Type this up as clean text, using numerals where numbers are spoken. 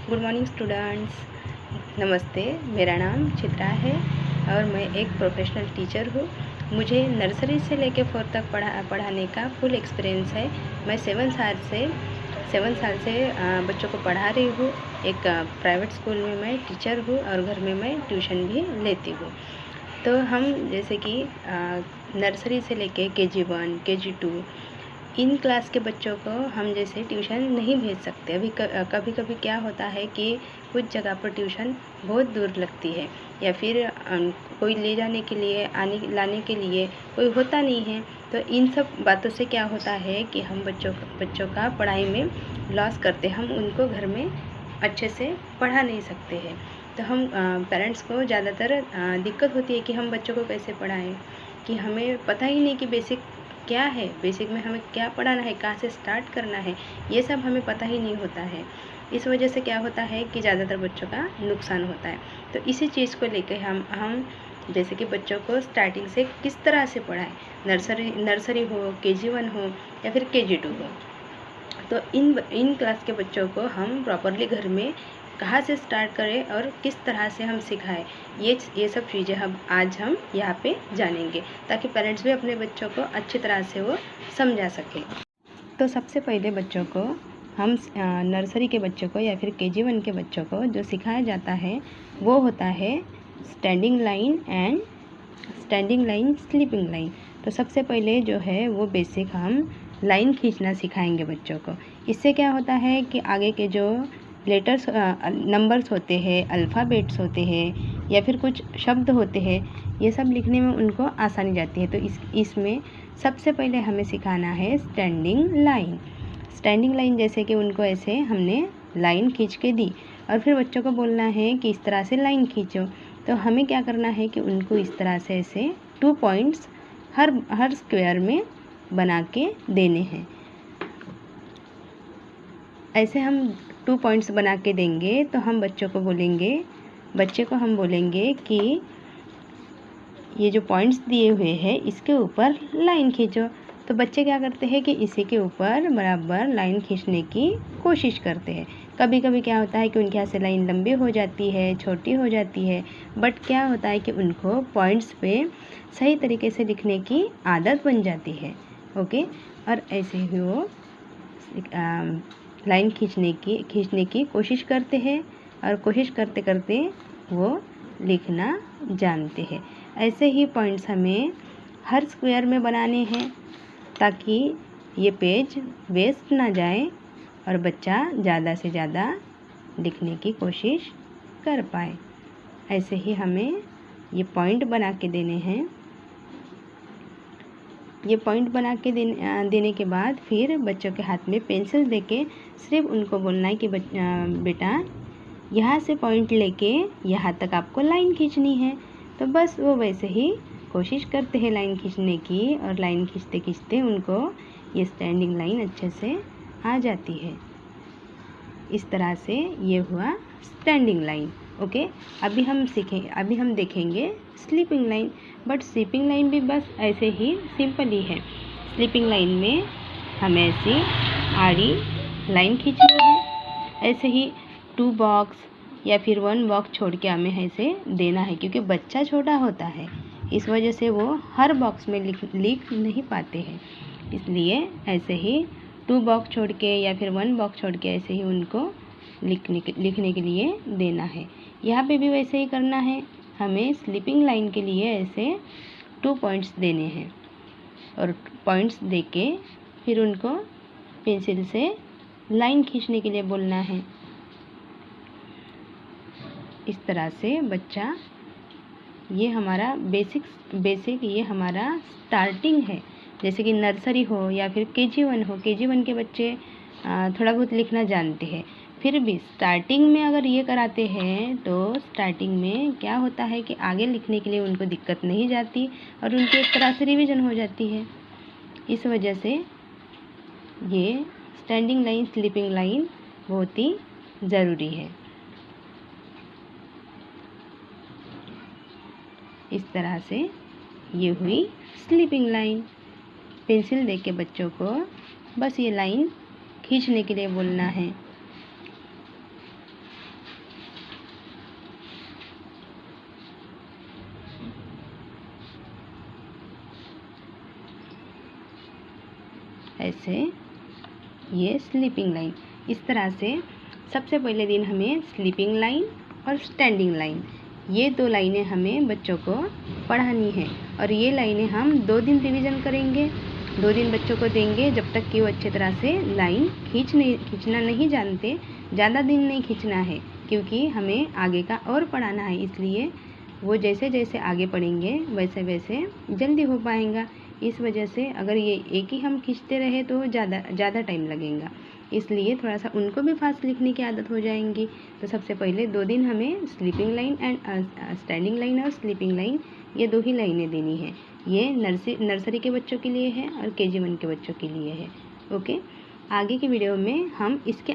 Good morning students. नमस्ते। मेरा नाम चित्रा है और मैं एक प्रोफेशनल टीचर हूँ। मुझे नर्सरी से लेकर 4 तक पढ़ाने का फुल एक्सपीरियंस है। मैं 7 साल से बच्चों को पढ़ा रही हूँ। एक प्राइवेट स्कूल में मैं टीचर हूँ और घर में मैं ट्यूशन भी लेती हूँ। तो हम जैसे कि नर्सरी से लेके KG1 KG2 इन क्लास के बच्चों को हम जैसे ट्यूशन नहीं भेज सकते। अभी कभी कभी क्या होता है कि कुछ जगह पर ट्यूशन बहुत दूर लगती है या फिर कोई ले जाने के लिए लाने के लिए कोई होता नहीं है। तो इन सब बातों से क्या होता है कि हम बच्चों का पढ़ाई में लॉस करते, हम उनको घर में अच्छे से पढ़ा नहीं सकते हैं। तो हम पेरेंट्स को ज़्यादातर दिक्कत होती है कि हम बच्चों को कैसे पढ़ाएं, कि हमें पता ही नहीं कि बेसिक क्या है, बेसिक में हमें क्या पढ़ाना है, कहाँ से स्टार्ट करना है, ये सब हमें पता ही नहीं होता है। इस वजह से क्या होता है कि ज़्यादातर बच्चों का नुकसान होता है। तो इसी चीज़ को लेकर हम जैसे कि बच्चों को स्टार्टिंग से किस तरह से पढ़ाएं, नर्सरी हो, KG1 हो या फिर KG2 हो। तो इन क्लास के बच्चों को हम प्रॉपरली घर में कहाँ से स्टार्ट करें और किस तरह से हम सिखाएं, ये सब चीज़ें हम आज यहाँ पे जानेंगे, ताकि पेरेंट्स भी अपने बच्चों को अच्छी तरह से वो समझा सकें। तो सबसे पहले बच्चों को हम नर्सरी के बच्चों को या फिर KG1 के बच्चों को जो सिखाया जाता है वो होता है स्टैंडिंग लाइन स्लीपिंग लाइन। तो सबसे पहले जो है वो बेसिक हम लाइन खींचना सिखाएंगे बच्चों को। इससे क्या होता है कि आगे के जो लेटर्स नंबर्स होते हैं, अल्फ़ाबेट्स होते हैं या फिर कुछ शब्द होते हैं, ये सब लिखने में उनको आसानी जाती है। तो इसमें सबसे पहले हमें सिखाना है स्टैंडिंग लाइन। जैसे कि उनको ऐसे हमने लाइन खींच के दी और फिर बच्चों को बोलना है कि इस तरह से लाइन खींचो। तो हमें क्या करना है कि उनको इस तरह से ऐसे 2 पॉइंट्स हर स्क्वायर में बना के देने हैं। ऐसे हम 2 पॉइंट्स बना के देंगे तो हम बच्चे को हम बोलेंगे कि ये जो पॉइंट्स दिए हुए हैं इसके ऊपर लाइन खींचो। तो बच्चे क्या करते हैं कि इसी के ऊपर बराबर लाइन खींचने की कोशिश करते हैं। कभी कभी क्या होता है कि उनके यहाँ से लाइन लंबी हो जाती है, छोटी हो जाती है, बट क्या होता है कि उनको पॉइंट्स पे सही तरीके से लिखने की आदत बन जाती है। ओके, और ऐसे ही वो लाइन खींचने की कोशिश करते हैं और कोशिश करते करते वो लिखना जानते हैं। ऐसे ही पॉइंट्स हमें हर स्क्वायर में बनाने हैं ताकि ये पेज वेस्ट ना जाए और बच्चा ज़्यादा से ज़्यादा लिखने की कोशिश कर पाए। ऐसे ही हमें ये पॉइंट बना के देने हैं। ये पॉइंट बना के देने के बाद फिर बच्चों के हाथ में पेंसिल देके सिर्फ उनको बोलना है कि बेटा यहाँ से पॉइंट लेके यहाँ तक आपको लाइन खींचनी है। तो बस वो वैसे ही कोशिश करते हैं लाइन खींचने की और लाइन खींचते खींचते उनको ये स्टैंडिंग लाइन अच्छे से आ जाती है। इस तरह से ये हुआ स्टैंडिंग लाइन। ओके, अभी हम देखेंगे sleeping line. But sleeping line भी बस ऐसे ही सिंपल ही है। स्लीपिंग लाइन में हमें ऐसी आड़ी लाइन खींचनी है। ऐसे ही 2 बॉक्स या फिर 1 बॉक्स छोड़ के हमें ऐसे देना है, क्योंकि बच्चा छोटा होता है, इस वजह से वो हर बॉक्स में लिख नहीं पाते हैं। इसलिए ऐसे ही 2 बॉक्स छोड़ के या फिर 1 बॉक्स छोड़ के ऐसे ही उनको लिखने के लिए देना है। यहाँ पे भी वैसे ही करना है। हमें स्लीपिंग लाइन के लिए ऐसे 2 पॉइंट्स देने हैं और पॉइंट्स देके फिर उनको पेंसिल से लाइन खींचने के लिए बोलना है। इस तरह से बच्चा, ये हमारा बेसिक ये हमारा स्टार्टिंग है। जैसे कि नर्सरी हो या फिर KG1 हो, KG1 के बच्चे थोड़ा बहुत लिखना जानते हैं, फिर भी स्टार्टिंग में अगर ये कराते हैं तो स्टार्टिंग में क्या होता है कि आगे लिखने के लिए उनको दिक्कत नहीं जाती और उनकी एक तरह से रिवीजन हो जाती है। इस वजह से ये स्टैंडिंग लाइन स्लीपिंग लाइन बहुत ही ज़रूरी है। इस तरह से ये हुई स्लीपिंग लाइन। पेंसिल दे के बच्चों को बस ये लाइन खींचने के लिए बोलना है। ऐसे, ये स्लीपिंग लाइन। इस तरह से सबसे पहले दिन हमें स्लीपिंग लाइन और स्टैंडिंग लाइन, ये 2 लाइनें हमें बच्चों को पढ़ानी है। और ये लाइनें हम 2 दिन रिवीजन करेंगे, 2 दिन बच्चों को देंगे जब तक कि वो अच्छी तरह से लाइन खींचना नहीं जानते। ज़्यादा दिन नहीं खींचना है क्योंकि हमें आगे का और पढ़ाना है, इसलिए वो जैसे जैसे आगे पढ़ेंगे वैसे वैसे जल्दी हो पाएगा। इस वजह से अगर ये एक ही हम खींचते रहे तो ज़्यादा टाइम लगेगा, इसलिए थोड़ा सा उनको भी फास्ट लिखने की आदत हो जाएंगी। तो सबसे पहले 2 दिन हमें sleeping line and standing line और स्लीपिंग लाइन, ये 2 ही लाइनें देनी है। ये नर्सरी के बच्चों के लिए है और KG 1 के बच्चों के लिए है। ओके, आगे की वीडियो में हम इसके